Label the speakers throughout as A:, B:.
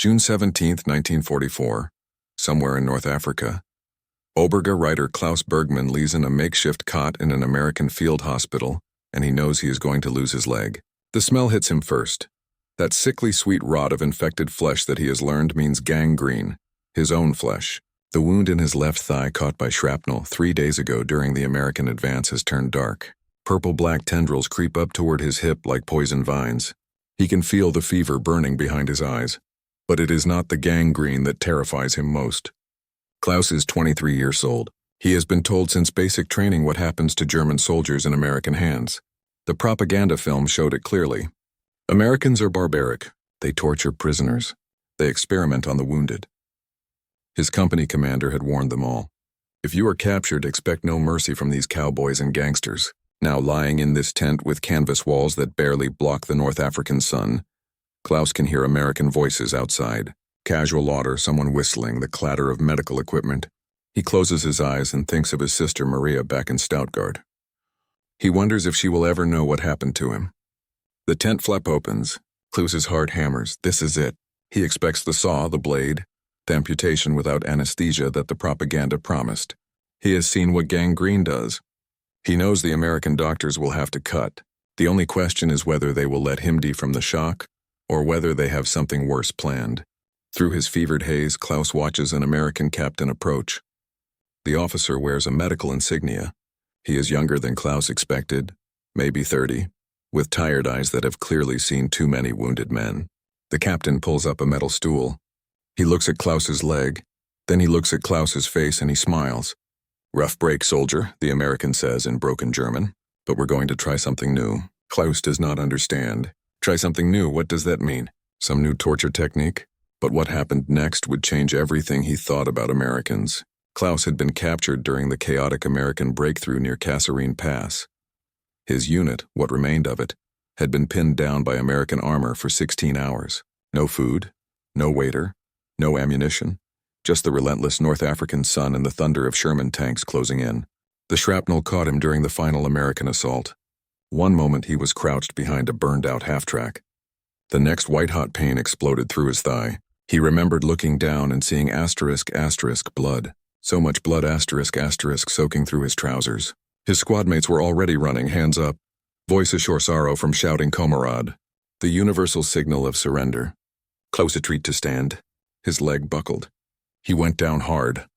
A: June 17, 1944, somewhere in North Africa, Oberga writer Klaus Bergman lies in a makeshift cot in an American field hospital, and he knows he is going to lose his leg. The smell hits him first. That sickly sweet rot of infected flesh that he has learned means gangrene, his own flesh. The wound in his left thigh caught by shrapnel 3 days ago during the American advance has turned dark. Purple-black tendrils creep up toward his hip like poison vines. He can feel the fever burning behind his eyes. But it is not the gangrene that terrifies him most. Klaus is 23 years old. He has been told since basic training what happens to German soldiers in American hands. The propaganda film showed it clearly. Americans are barbaric. They torture prisoners. They experiment on the wounded. His company commander had warned them all. If you are captured, expect no mercy from these cowboys and gangsters. Now lying in this tent with canvas walls that barely block the North African sun, Klaus can hear American voices outside. Casual laughter, someone whistling, the clatter of medical equipment. He closes his eyes and thinks of his sister Maria back in Stuttgart. He wonders if she will ever know what happened to him. The tent flap opens. Klaus's heart hammers. This is it. He expects the saw, the blade, the amputation without anesthesia that the propaganda promised. He has seen what gangrene does. He knows the American doctors will have to cut. The only question is whether they will let him die from the shock, or whether they have something worse planned. Through his fevered haze, Klaus watches an American captain approach. The officer wears a medical insignia. He is younger than Klaus expected, maybe 30, with tired eyes that have clearly seen too many wounded men. The captain pulls up a metal stool. He looks at Klaus's leg, then he looks at Klaus's face and he smiles. "Rough break, soldier," the American says in broken German, "but we're going to try something new." Klaus does not understand. Try something new, what does that mean? Some new torture technique? But what happened next would change everything he thought about Americans. Klaus had been captured during the chaotic American breakthrough near Kasserine Pass. His unit, what remained of it, had been pinned down by American armor for 16 hours. No food, no waiter, no ammunition, just the relentless North African sun and the thunder of Sherman tanks closing in. The shrapnel caught him during the final American assault. One moment he was crouched behind a burned-out half-track. The next white-hot pain exploded through his thigh. He remembered looking down and seeing *** blood. So much blood ** soaking through his trousers. His squadmates were already running, hands up. Voice assure sorrow from shouting Kamerad. The universal signal of surrender. Klaus a treat to stand. His leg buckled. He went down hard,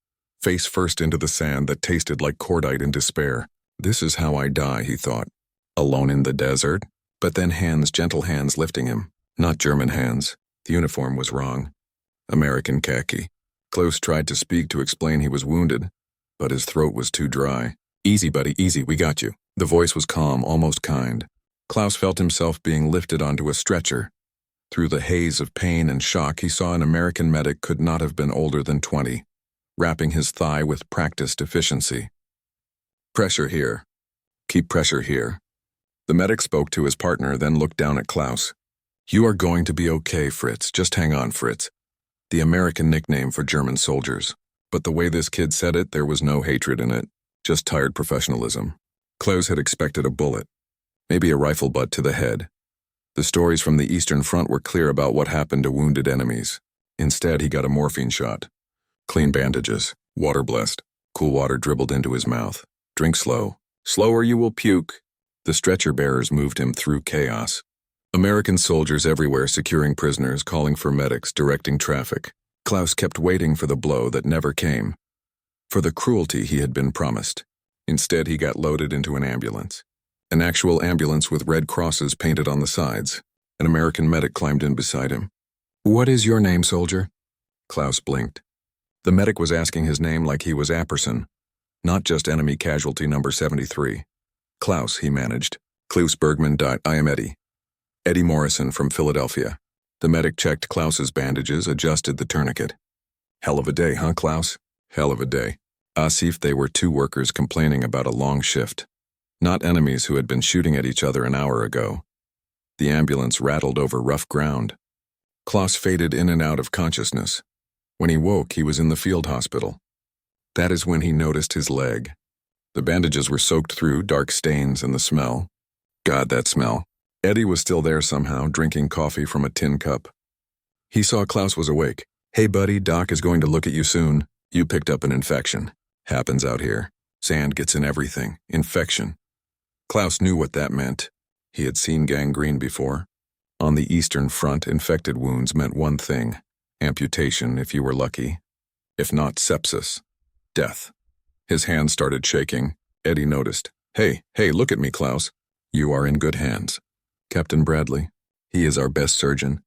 A: face first into the sand that tasted like cordite in despair. This is how I die, he thought. Alone in the desert? But then hands, gentle hands lifting him. Not German hands. The uniform was wrong. American khaki. Klaus tried to speak to explain he was wounded, but his throat was too dry. "Easy, buddy, easy, we got you." The voice was calm, almost kind. Klaus felt himself being lifted onto a stretcher. Through the haze of pain and shock, he saw an American medic could not have been older than 20, wrapping his thigh with practiced efficiency. "Pressure here. Keep pressure here." The medic spoke to his partner, then looked down at Klaus. "You are going to be okay, Fritz. Just hang on, Fritz." The American nickname for German soldiers. But the way this kid said it, there was no hatred in it, just tired professionalism. Klaus had expected a bullet, maybe a rifle butt to the head. The stories from the Eastern Front were clear about what happened to wounded enemies. Instead, he got a morphine shot. Clean bandages, water blessed, cool water dribbled into his mouth. "Drink slow. Slower you will puke." The stretcher bearers moved him through chaos. American soldiers everywhere securing prisoners, calling for medics, directing traffic. Klaus kept waiting for the blow that never came, for the cruelty he had been promised. Instead, he got loaded into an ambulance. An actual ambulance with red crosses painted on the sides. An American medic climbed in beside him. "What is your name, soldier?" Klaus blinked. The medic was asking his name like he was Apperson, not just enemy casualty number 73. "Klaus," he managed. "Klaus Bergman died. I am Eddie. Eddie Morrison from Philadelphia." The medic checked Klaus's bandages, adjusted the tourniquet. "Hell of a day, huh, Klaus?" "Hell of a day." Asif, they were two workers complaining about a long shift. Not enemies who had been shooting at each other an hour ago. The ambulance rattled over rough ground. Klaus faded in and out of consciousness. When he woke, he was in the field hospital. That is when he noticed his leg. The bandages were soaked through, dark stains, and the smell. God, that smell. Eddie was still there somehow, drinking coffee from a tin cup. He saw Klaus was awake. "Hey buddy, Doc is going to look at you soon. You picked up an infection. Happens out here. Sand gets in everything. Infection." Klaus knew what that meant. He had seen gangrene before. On the Eastern Front, infected wounds meant one thing: amputation if you were lucky. If not, sepsis. Death. His hands started shaking. Eddie noticed. Hey, look at me, Klaus. You are in good hands. Captain Bradley. He is our best surgeon.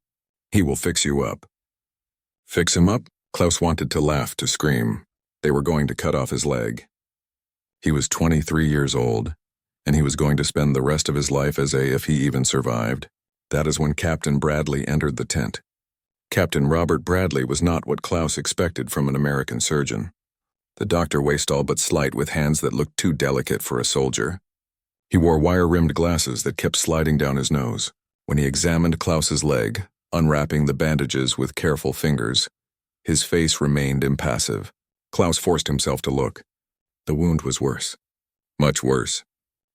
A: He will fix you up." Fix him up? Klaus wanted to laugh, to scream. They were going to cut off his leg. He was 23 years old, and he was going to spend the rest of his life as if he even survived. That is when Captain Bradley entered the tent. Captain Robert Bradley was not what Klaus expected from an American surgeon. The doctor waist all but slight with hands that looked too delicate for a soldier. He wore wire-rimmed glasses that kept sliding down his nose. When he examined Klaus's leg, unwrapping the bandages with careful fingers, his face remained impassive. Klaus forced himself to look. The wound was worse. Much worse.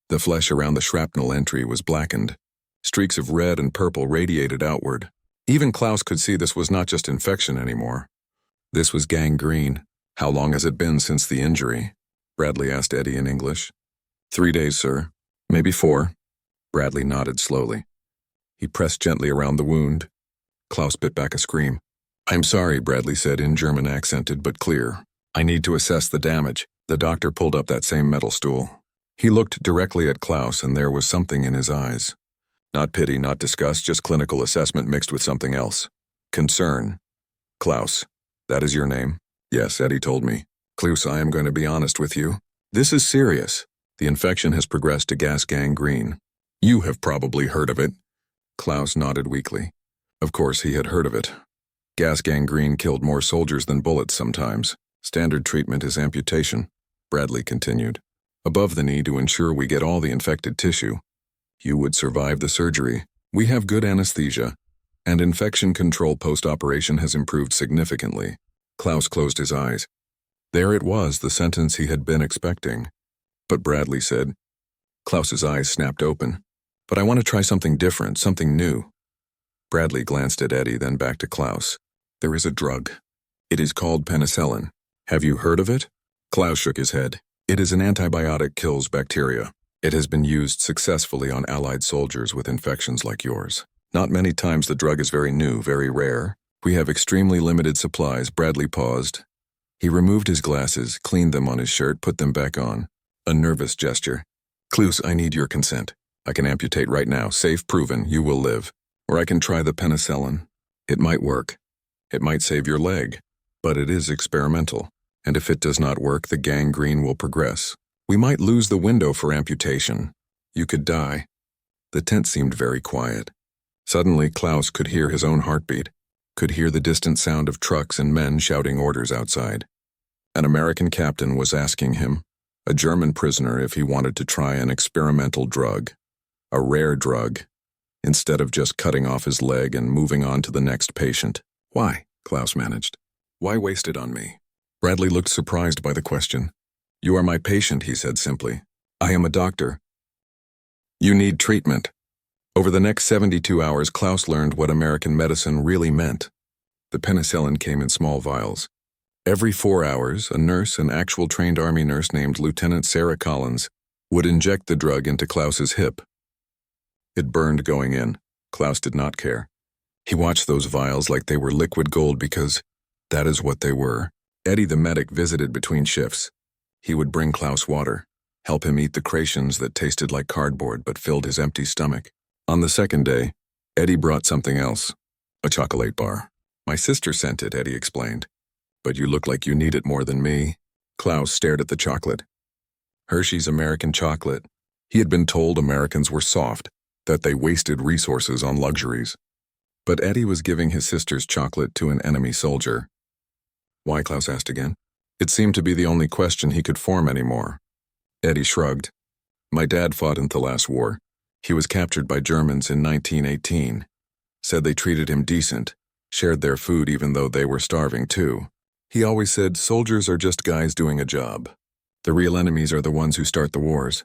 A: The flesh around the shrapnel entry was blackened. Streaks of red and purple radiated outward. Even Klaus could see this was not just infection anymore. This was gangrene. "How long has it been since the injury?" Bradley asked Eddie in English. 3 days, sir. Maybe 4. Bradley nodded slowly. He pressed gently around the wound. Klaus bit back a scream. "I'm sorry," Bradley said in German, accented but clear. "I need to assess the damage." The doctor pulled up that same metal stool. He looked directly at Klaus, and there was something in his eyes. Not pity, not disgust, just clinical assessment mixed with something else. Concern. "Klaus, that is your name?" "Yes," Eddie told me. "Klaus, I am going to be honest with you. This is serious. The infection has progressed to gas gangrene. You have probably heard of it." Klaus nodded weakly. Of course he had heard of it. Gas gangrene killed more soldiers than bullets sometimes. Standard treatment is amputation, Bradley continued. Above the knee to ensure we get all the infected tissue. You would survive the surgery. We have good anesthesia, and infection control post-operation has improved significantly. Klaus closed his eyes. There it was, the sentence he had been expecting. But Bradley said. Klaus's eyes snapped open. "But I want to try something different, something new." Bradley glanced at Eddie, then back to Klaus. "There is a drug. It is called penicillin. Have you heard of it?" Klaus shook his head. "It is an antibiotic, kills bacteria. It has been used successfully on Allied soldiers with infections like yours. Not many times the drug is very new, very rare. We have extremely limited supplies." Bradley paused. He removed his glasses, cleaned them on his shirt, put them back on. A nervous gesture. "Klaus, I need your consent. I can amputate right now, safe, proven, you will live. Or I can try the penicillin. It might work. It might save your leg. But it is experimental. And if it does not work, the gangrene will progress. We might lose the window for amputation. You could die." The tent seemed very quiet. Suddenly, Klaus could hear his own heartbeat, could hear the distant sound of trucks and men shouting orders outside. An American captain was asking him, a German prisoner, if he wanted to try an experimental drug, a rare drug, instead of just cutting off his leg and moving on to the next patient. "Why?" Klaus managed. "Why waste it on me?" Bradley looked surprised by the question. "You are my patient," he said simply. "I am a doctor. You need treatment." Over the next 72 hours, Klaus learned what American medicine really meant. The penicillin came in small vials. Every 4 hours, a nurse, an actual trained Army nurse named Lieutenant Sarah Collins, would inject the drug into Klaus's hip. It burned going in. Klaus did not care. He watched those vials like they were liquid gold because that is what they were. Eddie the medic visited between shifts. He would bring Klaus water, help him eat the creations that tasted like cardboard but filled his empty stomach. On the second day, Eddie brought something else, a chocolate bar. "My sister sent it," Eddie explained. "But you look like you need it more than me." Klaus stared at the chocolate. Hershey's American chocolate. He had been told Americans were soft, that they wasted resources on luxuries. But Eddie was giving his sister's chocolate to an enemy soldier. "Why?" Klaus asked again. It seemed to be the only question he could form anymore. Eddie shrugged. "My dad fought in the last war. He was captured by Germans in 1918. Said they treated him decent, shared their food even though they were starving too. He always said soldiers are just guys doing a job. The real enemies are the ones who start the wars."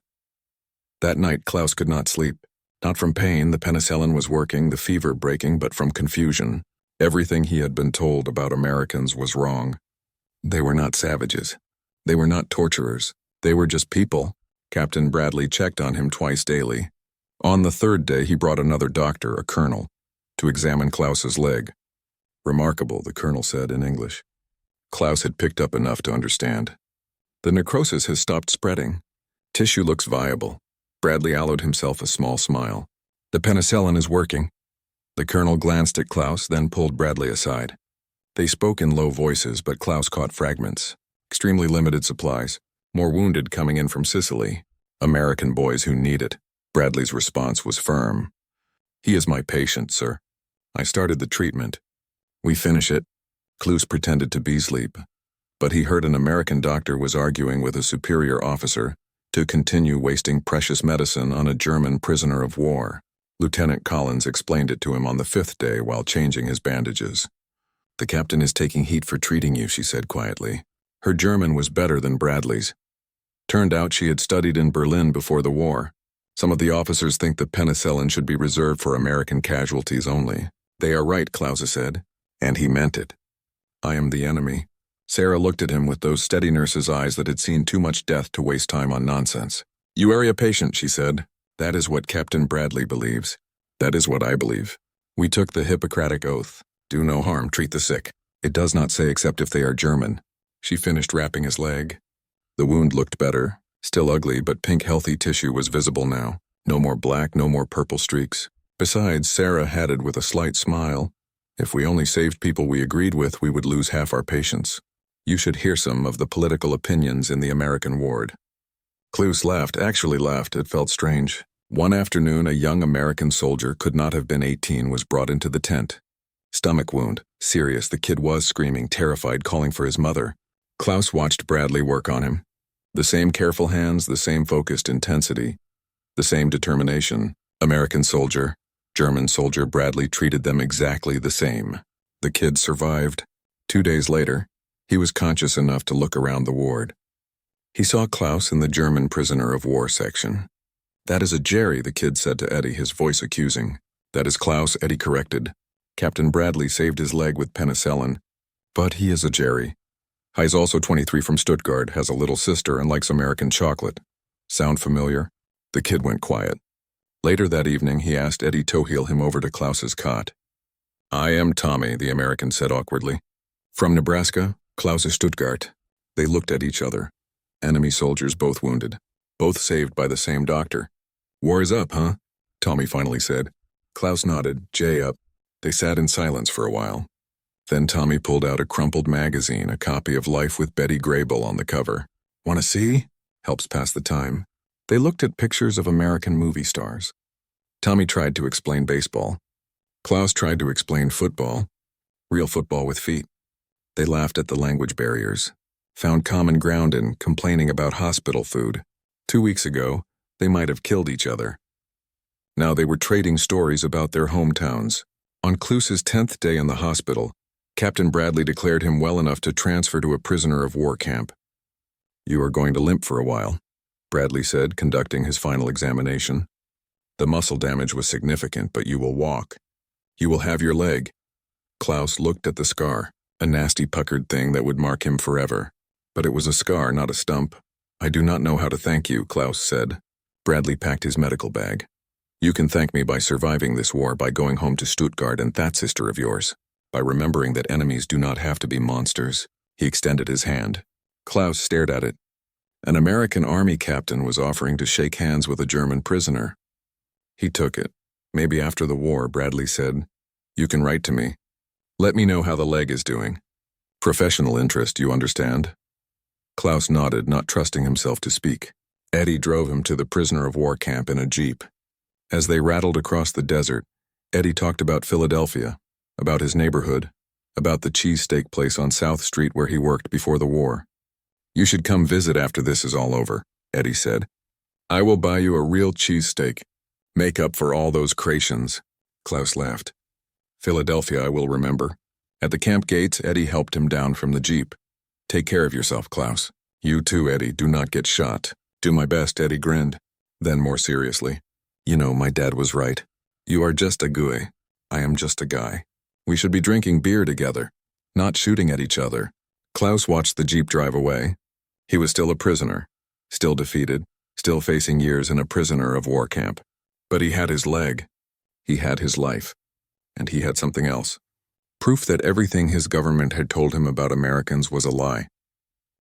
A: That night, Klaus could not sleep. Not from pain, the penicillin was working, the fever breaking, but from confusion. Everything he had been told about Americans was wrong. They were not savages. They were not torturers. They were just people. Captain Bradley checked on him twice daily. On the third day, he brought another doctor, a colonel, to examine Klaus's leg. Remarkable, the colonel said in English. Klaus had picked up enough to understand. The necrosis has stopped spreading. Tissue looks viable. Bradley allowed himself a small smile. The penicillin is working. The colonel glanced at Klaus, then pulled Bradley aside. They spoke in low voices, but Klaus caught fragments. Extremely limited supplies. More wounded coming in from Sicily. American boys who need it. Bradley's response was firm. He is my patient, sir. I started the treatment. We finish it. Klaus pretended to be asleep, but he heard an American doctor was arguing with a superior officer to continue wasting precious medicine on a German prisoner of war. Lieutenant Collins explained it to him on the fifth day while changing his bandages. The captain is taking heat for treating you, she said quietly. Her German was better than Bradley's. Turned out she had studied in Berlin before the war. Some of the officers think the penicillin should be reserved for American casualties only. They are right, Klaus said, and he meant it. I am the enemy. Sarah looked at him with those steady nurse's eyes that had seen too much death to waste time on nonsense. You are a patient, she said. That is what Captain Bradley believes. That is what I believe. We took the Hippocratic oath. Do no harm, treat the sick. It does not say except if they are German. She finished wrapping his leg. The wound looked better. Still ugly, but pink healthy tissue was visible now. No more black, no more purple streaks. Besides, Sarah added with a slight smile, if we only saved people we agreed with, we would lose half our patients. You should hear some of the political opinions in the American ward. Klaus laughed, actually laughed. It felt strange. One afternoon, a young American soldier, could not have been 18, was brought into the tent. Stomach wound. Serious. The kid was screaming, terrified, calling for his mother. Klaus watched Bradley work on him. The same careful hands, the same focused intensity, the same determination. American soldier, German soldier, Bradley treated them exactly the same. The kid survived. 2 days later, he was conscious enough to look around the ward. He saw Klaus in the German prisoner of war section. That is a Jerry, the kid said to Eddie, his voice accusing. That is Klaus, Eddie corrected. Captain Bradley saved his leg with penicillin. But he is a Jerry. He's also 23 from Stuttgart, has a little sister, and likes American chocolate. Sound familiar? The kid went quiet. Later that evening, he asked Eddie to wheel him over to Klaus's cot. I am Tommy, the American said awkwardly. From Nebraska, Klaus is Stuttgart. They looked at each other. Enemy soldiers, both wounded. Both saved by the same doctor. War is up, huh? Tommy finally said. Klaus nodded, Jay up. They sat in silence for a while. Then Tommy pulled out a crumpled magazine, a copy of Life with Betty Grable on the cover. Want to see? Helps pass the time. They looked at pictures of American movie stars. Tommy tried to explain baseball. Klaus tried to explain football. Real football with feet. They laughed at the language barriers. Found common ground in complaining about hospital food. 2 weeks ago, they might have killed each other. Now they were trading stories about their hometowns. On Klaus's 10th day in the hospital, Captain Bradley declared him well enough to transfer to a prisoner of war camp. You are going to limp for a while, Bradley said, conducting his final examination. The muscle damage was significant, but you will walk. You will have your leg. Klaus looked at the scar, a nasty puckered thing that would mark him forever. But it was a scar, not a stump. I do not know how to thank you, Klaus said. Bradley packed his medical bag. You can thank me by surviving this war, by going home to Stuttgart and that sister of yours. By remembering that enemies do not have to be monsters. He extended his hand. Klaus stared at it. An American army captain was offering to shake hands with a German prisoner. He took it. Maybe after the war, Bradley said. You can write to me. Let me know how the leg is doing. Professional interest, you understand? Klaus nodded, not trusting himself to speak. Eddie drove him to the prisoner of war camp in a jeep. As they rattled across the desert, Eddie talked about Philadelphia, about his neighborhood, about the cheesesteak place on South Street where he worked before the war. You should come visit after this is all over, Eddie said. I will buy you a real cheesesteak. Make up for all those creations. Klaus laughed. Philadelphia I will remember. At the camp gates, Eddie helped him down from the jeep. Take care of yourself, Klaus. You too, Eddie, do not get shot. Do my best, Eddie grinned. Then more seriously. You know, my dad was right. You are just a guy. I am just a guy. We should be drinking beer together, not shooting at each other. Klaus watched the jeep drive away. He was still a prisoner, still defeated, still facing years in a prisoner of war camp. But he had his leg. He had his life. And he had something else. Proof that everything his government had told him about Americans was a lie.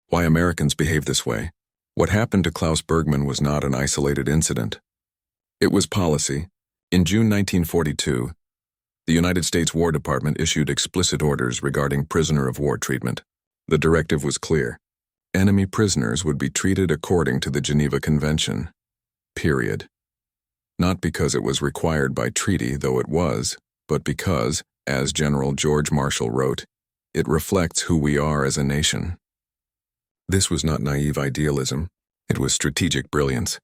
A: Why Americans behave this way. What happened to Klaus Bergman was not an isolated incident. It was policy. In June 1942, the United States War Department issued explicit orders regarding prisoner of war treatment. The directive was clear. Enemy prisoners would be treated according to the Geneva Convention. Period. Not because it was required by treaty, though it was, but because, as General George Marshall wrote, it reflects who we are as a nation. This was not naive idealism. It was strategic brilliance.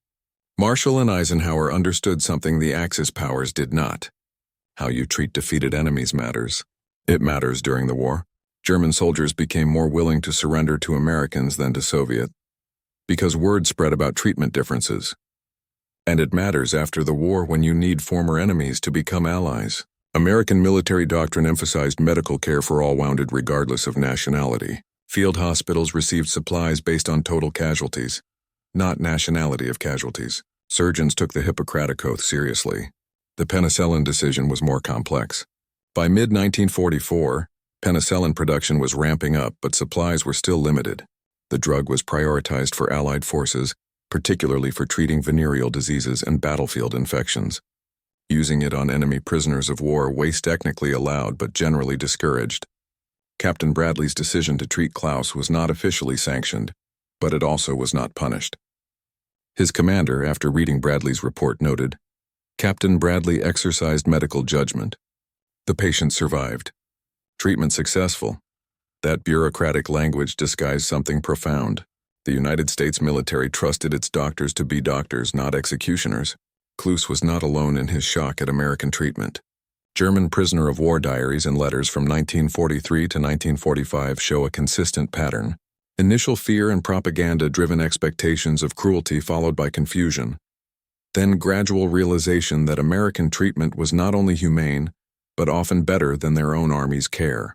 A: Marshall and Eisenhower understood something the Axis powers did not. How you treat defeated enemies matters. It matters during the war. German soldiers became more willing to surrender to Americans than to Soviet, because word spread about treatment differences. And it matters after the war when you need former enemies to become allies. American military doctrine emphasized medical care for all wounded regardless of nationality. Field hospitals received supplies based on total casualties, not nationality of casualties. Surgeons took the Hippocratic Oath seriously. The penicillin decision was more complex. By mid-1944, penicillin production was ramping up, but supplies were still limited. The drug was prioritized for Allied forces, particularly for treating venereal diseases and battlefield infections. Using it on enemy prisoners of war was technically allowed but generally discouraged. Captain Bradley's decision to treat Klaus was not officially sanctioned, but it also was not punished. His commander, after reading Bradley's report, noted, "Captain Bradley exercised medical judgment. The patient survived. Treatment successful." That bureaucratic language disguised something profound. The United States military trusted its doctors to be doctors, not executioners. Klaus was not alone in his shock at American treatment. German prisoner of war diaries and letters from 1943 to 1945 show a consistent pattern. Initial fear and propaganda-driven expectations of cruelty followed by confusion. Then gradual realization that American treatment was not only humane, but often better than their own army's care.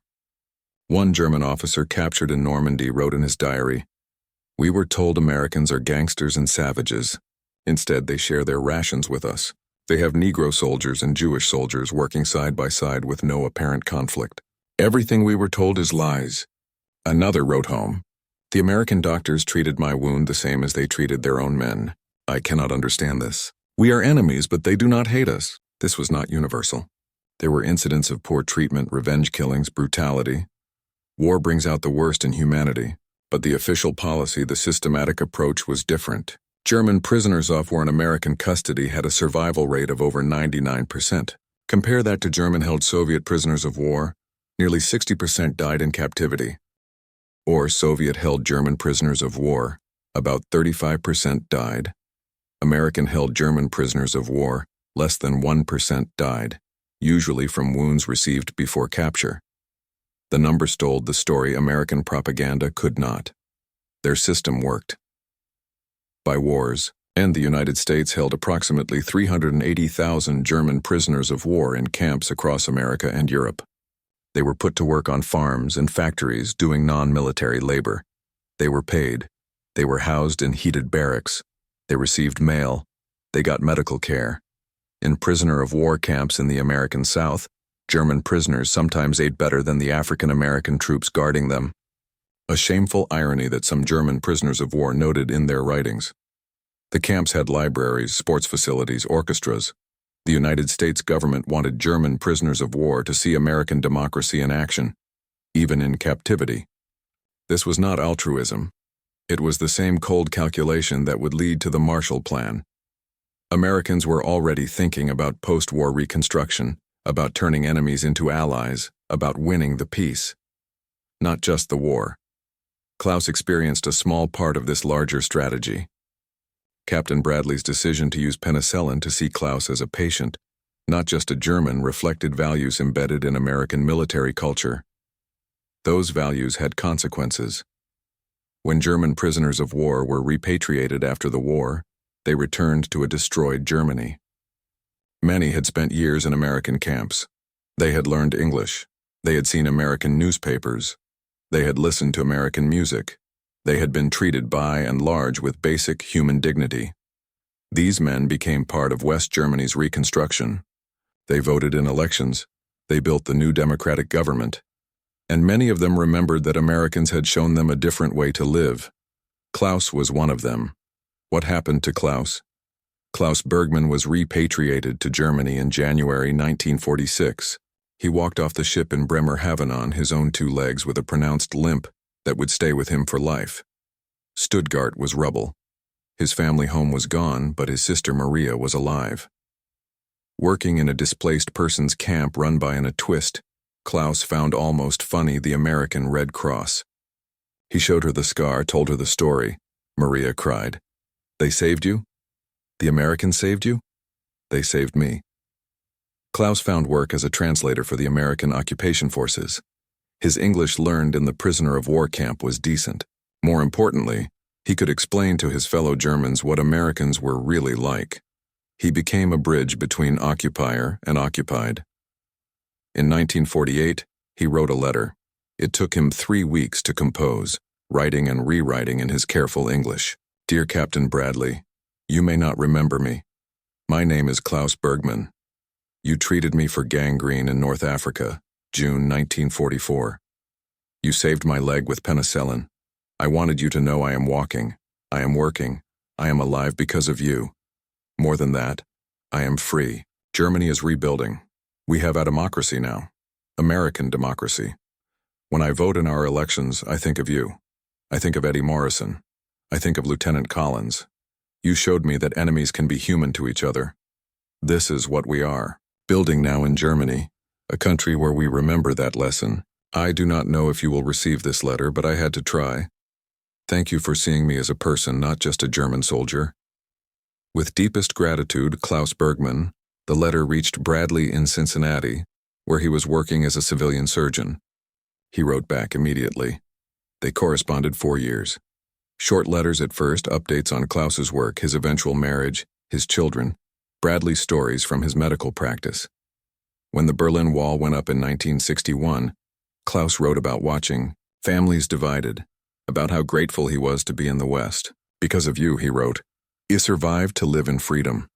A: One German officer captured in Normandy wrote in his diary, "We were told Americans are gangsters and savages. Instead, they share their rations with us. They have Negro soldiers and Jewish soldiers working side by side with no apparent conflict. Everything we were told is lies." Another wrote home, "The American doctors treated my wound the same as they treated their own men. I cannot understand this. We are enemies, but they do not hate us." This was not universal. There were incidents of poor treatment, revenge killings, brutality. War brings out the worst in humanity, but the official policy, the systematic approach was different. German prisoners of war in American custody had a survival rate of over 99%. Compare that to German-held Soviet prisoners of war. Nearly 60% died in captivity. Or Soviet-held German prisoners of war. About 35% died. American-held German prisoners of war, less than 1% died, usually from wounds received before capture. The numbers told the story American propaganda could not. Their system worked. By wars, and the United States held approximately 380,000 German prisoners of war in camps across America and Europe. They were put to work on farms and factories doing non-military labor. They were paid. They were housed in heated barracks. They received mail. They got medical care. In prisoner of war camps in the American South, German prisoners sometimes ate better than the African-American troops guarding them. A shameful irony that some German prisoners of war noted in their writings. The camps had libraries, sports facilities, orchestras. The United States government wanted German prisoners of war to see American democracy in action, even in captivity. This was not altruism. It was the same cold calculation that would lead to the Marshall Plan. Americans were already thinking about post-war reconstruction, about turning enemies into allies, about winning the peace. Not just the war. Klaus experienced a small part of this larger strategy. Captain Bradley's decision to use penicillin to see Klaus as a patient, not just a German, reflected values embedded in American military culture. Those values had consequences. When German prisoners of war were repatriated after the war, they returned to a destroyed Germany. Many had spent years in American camps. They had learned English. They had seen American newspapers. They had listened to American music. They had been treated by and large with basic human dignity. These men became part of West Germany's reconstruction. They voted in elections. They built the new democratic government. And many of them remembered that Americans had shown them a different way to live. Klaus was one of them. What happened to Klaus? Klaus Bergman was repatriated to Germany in January 1946. He walked off the ship in Bremerhaven on his own two legs with a pronounced limp that would stay with him for life. Stuttgart was rubble. His family home was gone, but his sister Maria was alive. Working in a displaced persons camp run by a twist, Klaus found almost funny the American Red Cross. He showed her the scar, told her the story. Maria cried. "They saved you? The Americans saved you? They saved me." Klaus found work as a translator for the American occupation forces. His English learned in the prisoner of war camp was decent. More importantly, he could explain to his fellow Germans what Americans were really like. He became a bridge between occupier and occupied. In 1948, he wrote a letter. It took him 3 weeks to compose, writing and rewriting in his careful English. "Dear Captain Bradley, you may not remember me. My name is Klaus Bergman. You treated me for gangrene in North Africa, June 1944. You saved my leg with penicillin. I wanted you to know I am walking, I am working, I am alive because of you. More than that, I am free. Germany is rebuilding. We have a democracy now. American democracy. When I vote in our elections, I think of you. I think of Eddie Morrison. I think of Lieutenant Collins. You showed me that enemies can be human to each other. This is what we are. Building now in Germany, a country where we remember that lesson. I do not know if you will receive this letter, but I had to try. Thank you for seeing me as a person, not just a German soldier." With deepest gratitude, Klaus Bergman, the letter reached Bradley in Cincinnati, where he was working as a civilian surgeon. He wrote back immediately. They corresponded 4 years. Short letters at first, updates on Klaus's work, his eventual marriage, his children, Bradley's stories from his medical practice. When the Berlin Wall went up in 1961, Klaus wrote about watching families divided, about how grateful he was to be in the West. "Because of you," he wrote, "he survived to live in freedom."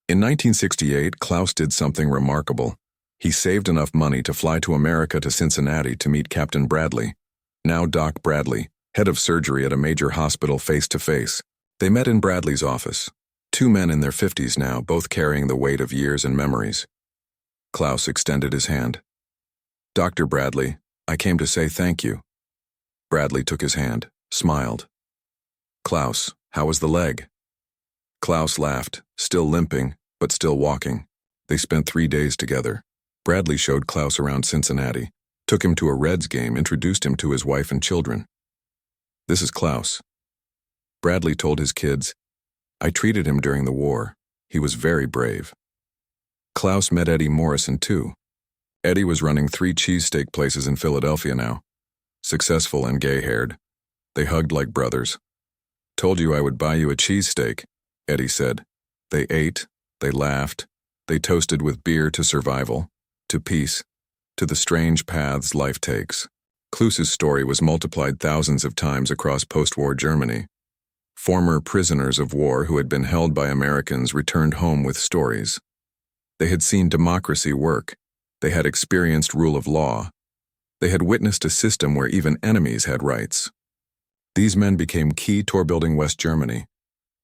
A: In 1968, Klaus did something remarkable. He saved enough money to fly to America to Cincinnati to meet Captain Bradley, now Doc Bradley, head of surgery at a major hospital, face to face. They met in Bradley's office. 2 men in their 50s now, both carrying the weight of years and memories. Klaus extended his hand. "Dr. Bradley, I came to say thank you." Bradley took his hand, smiled. "Klaus, how was the leg?" Klaus laughed, still limping, but still walking. They spent 3 days together. Bradley showed Klaus around Cincinnati, took him to a Reds game, introduced him to his wife and children. "This is Klaus." Bradley told his kids, "I treated him during the war. He was very brave." Klaus met Eddie Morrison too. Eddie was running 3 cheesesteak places in Philadelphia now. Successful and gay-haired. They hugged like brothers. "Told you I would buy you a cheesesteak," Eddie said. They ate, they laughed, they toasted with beer to survival, to peace, to the strange paths life takes. Klaus's story was multiplied thousands of times across post-war Germany. Former prisoners of war who had been held by Americans returned home with stories. They had seen democracy work. They had experienced rule of law. They had witnessed a system where even enemies had rights. These men became key toward building West Germany.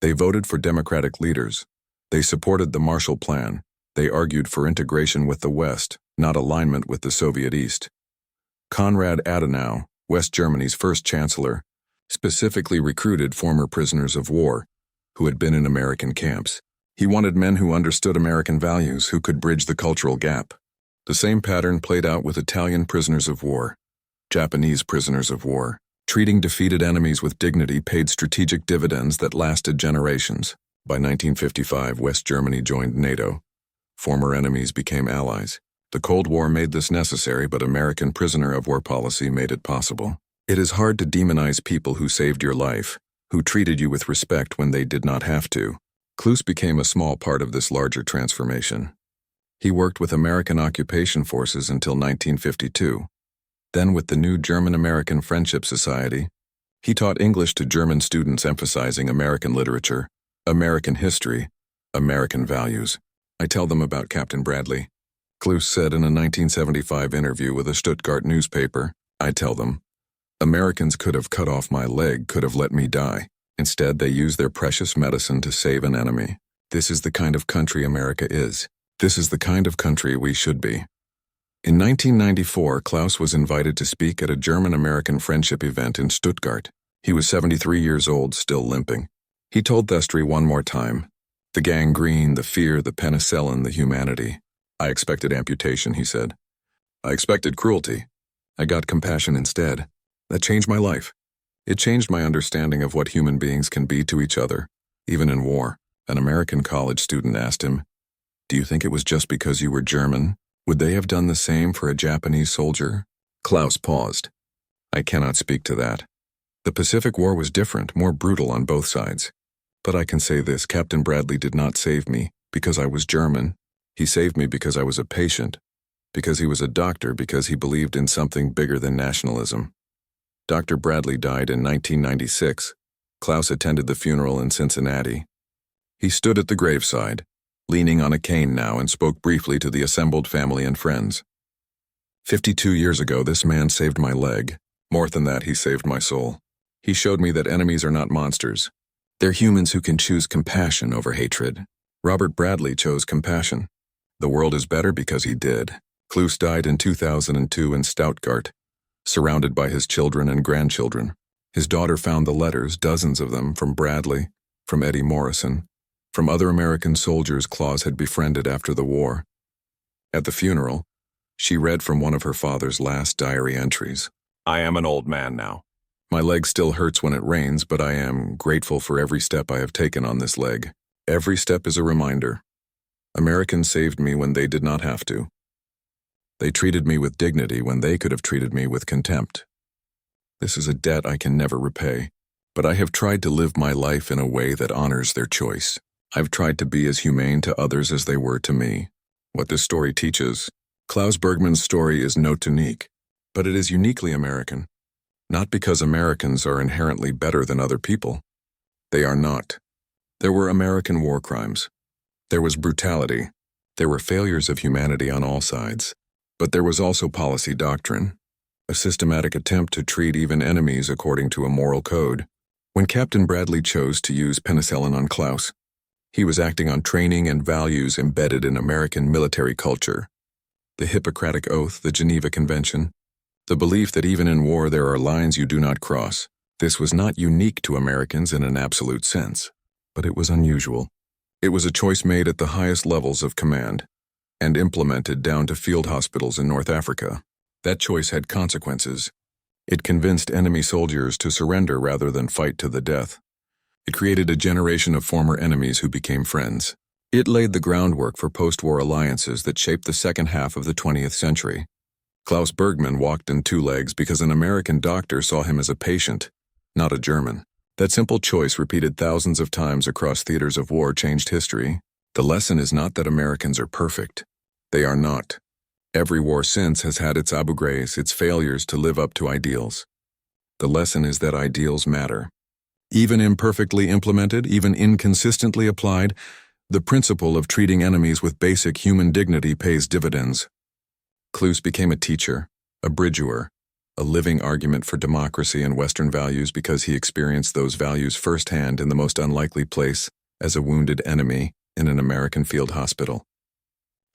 A: They voted for democratic leaders. They supported the Marshall Plan. They argued for integration with the West, not alignment with the Soviet East. Konrad Adenauer, West Germany's first chancellor, specifically recruited former prisoners of war who had been in American camps. He wanted men who understood American values, who could bridge the cultural gap. The same pattern played out with Italian prisoners of war, Japanese prisoners of war. Treating defeated enemies with dignity paid strategic dividends that lasted generations. By 1955, West Germany joined NATO. Former enemies became allies. The Cold War made this necessary, but American prisoner of war policy made it possible. It is hard to demonize people who saved your life, who treated you with respect when they did not have to. Klaus became a small part of this larger transformation. He worked with American occupation forces until 1952. Then with the new German-American Friendship Society, he taught English to German students emphasizing American literature, American history, American values. I tell them about Captain Bradley. Klaus said in a 1975 interview with a Stuttgart newspaper, I tell them, Americans could have cut off my leg, could have let me die. Instead, they use their precious medicine to save an enemy. This is the kind of country America is. This is the kind of country we should be. In 1994, Klaus was invited to speak at a German-American friendship event in Stuttgart. He was 73 years old, still limping. He told Thestry one more time, the gangrene, the fear, the penicillin, the humanity. I expected amputation, he said. I expected cruelty. I got compassion instead. That changed my life. It changed my understanding of what human beings can be to each other, even in war. An American college student asked him, do you think it was just because you were German? Would they have done the same for a Japanese soldier? Klaus paused. I cannot speak to that. The Pacific War was different, more brutal on both sides. But I can say this, Captain Bradley did not save me because I was German. He saved me because I was a patient, because he was a doctor, because he believed in something bigger than nationalism. Dr. Bradley died in 1996. Klaus attended the funeral in Cincinnati. He stood at the graveside, leaning on a cane now, and spoke briefly to the assembled family and friends. 52 years ago, this man saved my leg. More than that, he saved my soul. He showed me that enemies are not monsters. They're humans who can choose compassion over hatred. Robert Bradley chose compassion. The world is better because he did. Klaus died in 2002 in Stuttgart, surrounded by his children and grandchildren. His daughter found the letters, dozens of them, from Bradley, from Eddie Morrison, from other American soldiers Klaus had befriended after the war. At the funeral, she read from one of her father's last diary entries. I am an old man now. My leg still hurts when it rains, but I am grateful for every step I have taken on this leg. Every step is a reminder. Americans saved me when they did not have to. They treated me with dignity when they could have treated me with contempt. This is a debt I can never repay, but I have tried to live my life in a way that honors their choice. I've tried to be as humane to others as they were to me. What this story teaches, Klaus Bergman's story is not unique, but it is uniquely American. Not because Americans are inherently better than other people. They are not. There were American war crimes. There was brutality. There were failures of humanity on all sides. But there was also policy doctrine, a systematic attempt to treat even enemies according to a moral code. When Captain Bradley chose to use penicillin on Klaus, he was acting on training and values embedded in American military culture. The Hippocratic Oath, the Geneva Convention, the belief that even in war there are lines you do not cross. This was not unique to Americans in an absolute sense, but it was unusual. It was a choice made at the highest levels of command and implemented down to field hospitals in North Africa. That choice had consequences. It convinced enemy soldiers to surrender rather than fight to the death. It created a generation of former enemies who became friends. It laid the groundwork for post-war alliances that shaped the second half of the 20th century. Klaus Bergman walked in two legs because an American doctor saw him as a patient, not a German. That simple choice, repeated thousands of times across theaters of war, changed history. The lesson is not that Americans are perfect. They are not. Every war since has had its Abu Ghraibs, its failures to live up to ideals. The lesson is that ideals matter. Even imperfectly implemented, even inconsistently applied, the principle of treating enemies with basic human dignity pays dividends. Klaus became a teacher, a bridger, a living argument for democracy and Western values because he experienced those values firsthand in the most unlikely place, as a wounded enemy in an American field hospital.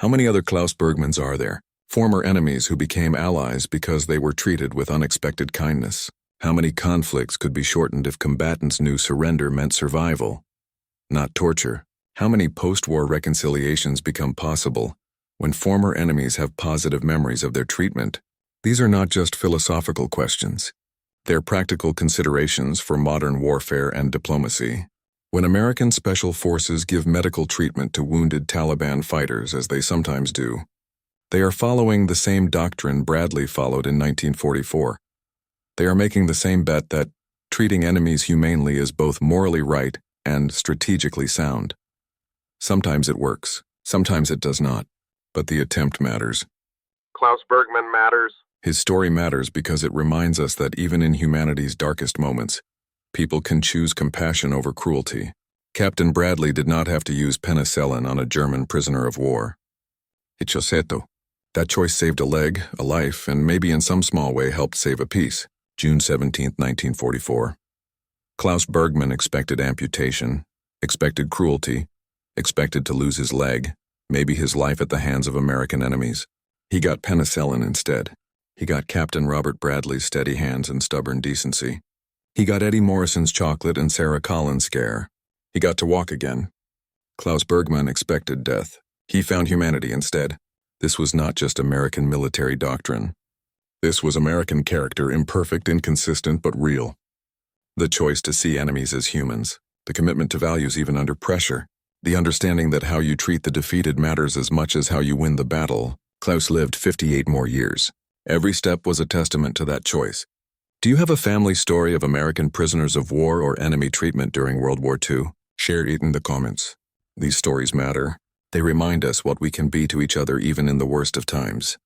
A: How many other Klaus Bergmans are there? Former enemies who became allies because they were treated with unexpected kindness. How many conflicts could be shortened if combatants knew surrender meant survival, not torture? How many post-war reconciliations become possible when former enemies have positive memories of their treatment? These are not just philosophical questions. They're practical considerations for modern warfare and diplomacy. When American special forces give medical treatment to wounded Taliban fighters, as they sometimes do, they are following the same doctrine Bradley followed in 1944. They are making the same bet that treating enemies humanely is both morally right and strategically sound. Sometimes it works, sometimes it does not. But the attempt matters.
B: Klaus Bergman matters.
A: His story matters because it reminds us that even in humanity's darkest moments, people can choose compassion over cruelty. Captain Bradley did not have to use penicillin on a German prisoner of war. Hichoseto. That choice saved a leg, a life, and maybe in some small way helped save a peace. June 17, 1944. Klaus Bergman expected amputation, expected cruelty, expected to lose his leg, maybe his life at the hands of American enemies. He got penicillin instead. He got Captain Robert Bradley's steady hands and stubborn decency. He got Eddie Morrison's chocolate and Sarah Collins' scare. He got to walk again. Klaus Bergman expected death. He found humanity instead. This was not just American military doctrine. This was American character, imperfect, inconsistent, but real. The choice to see enemies as humans, the commitment to values even under pressure, the understanding that how you treat the defeated matters as much as how you win the battle. Klaus lived 58 more years. Every step was a testament to that choice. Do you have a family story of American prisoners of war or enemy treatment during World War II? Share it in the comments. These stories matter. They remind us what we can be to each other even in the worst of times.